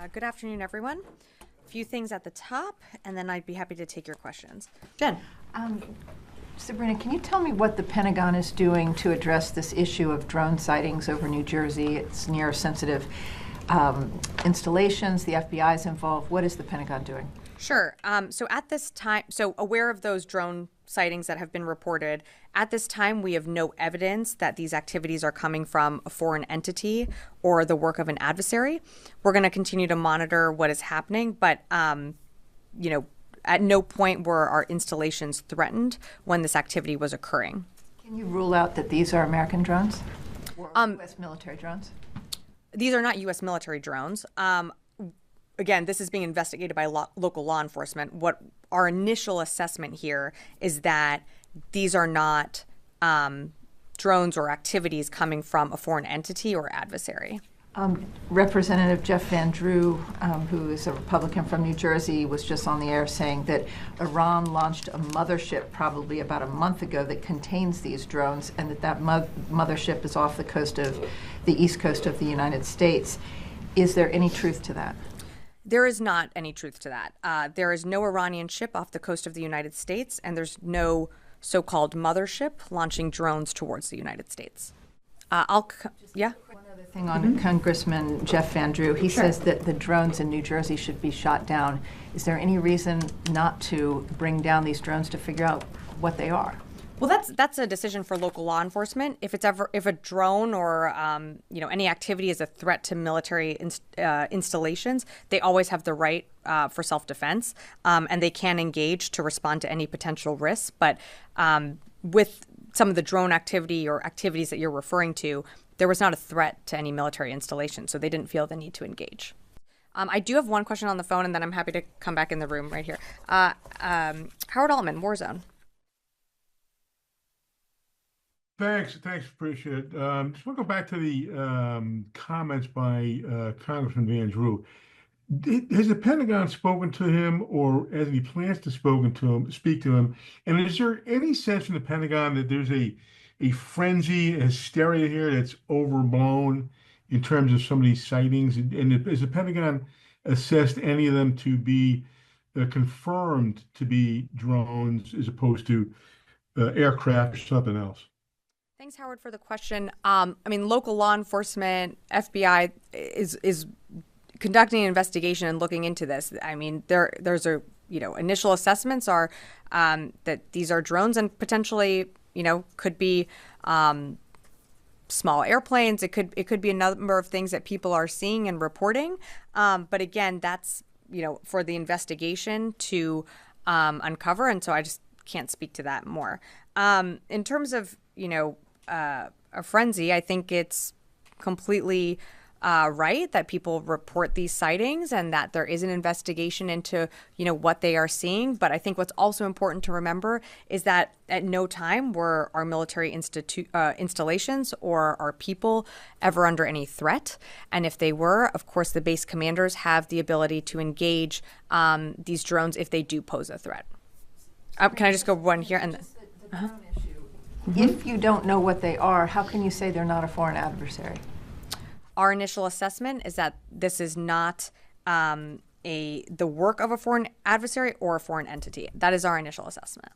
Good afternoon, everyone. A few things at the top, and then I'd be happy to take your questions. Jen. Sabrina, can you tell me what the Pentagon is doing to address this issue of drone sightings over New Jersey? It's near sensitive installations. The FBI is involved. What is the Pentagon doing? Sure. So at this time, aware of those drone sightings that have been reported, at this time we have no evidence that these activities are coming from a foreign entity or the work of an adversary. We're going to continue to monitor what is happening, but at no point were our installations threatened when this activity was occurring. Can you rule out that these are American drones or U.S. military drones? These are not U.S. military drones. Again, this is being investigated by local law enforcement. What our initial assessment here is that these are not drones or activities coming from a foreign entity or adversary. Representative Jeff Van Drew, who is a Republican from New Jersey, was just on the air saying that Iran launched a mothership probably about a month ago that contains these drones, and that mothership is off the coast of the east coast of the United States. Is there any truth to that? There is not any truth to that. There is no Iranian ship off the coast of the United States, and there's no so-called mothership launching drones towards the United States. One other thing on Congressman Jeff Van Drew. He says that the drones in New Jersey should be shot down. Is there any reason not to bring down these drones to figure out what they are? Well, that's a decision for local law enforcement. If a drone or any activity is a threat to military installations, they always have the right for self-defense, and they can engage to respond to any potential risks. But with some of the drone activity or activities that you're referring to, there was not a threat to any military installation, so they didn't feel the need to engage. I do have one question on the phone, and then I'm happy to come back in the room right here. Howard Altman, Warzone. Thanks, appreciate it. Just want to go back to the comments by Congressman Van Drew. Has the Pentagon spoken to him, or has any plans to speak to him? And is there any sense from the Pentagon that there's a frenzy, a hysteria here that's overblown in terms of some of these sightings? And has the Pentagon assessed any of them to be confirmed to be drones as opposed to aircraft or something else? Thanks, Howard, for the question. Local law enforcement, FBI is conducting an investigation and looking into this. There's initial assessments are that these are drones and potentially, could be small airplanes. It could be a number of things that people are seeing and reporting. But again, that's for the investigation to uncover, and so I just can't speak to that more. In terms of a frenzy, I think it's completely right that people report these sightings and that there is an investigation into what they are seeing. But I think what's also important to remember is that at no time were our military installations or our people ever under any threat. And if they were, of course, the base commanders have the ability to engage these drones if they do pose a threat. Can I just go one here? And the drone issue. If you don't know what they are, how can you say they're not a foreign adversary? Our initial assessment is that this is not the work of a foreign adversary or a foreign entity. That is our initial assessment.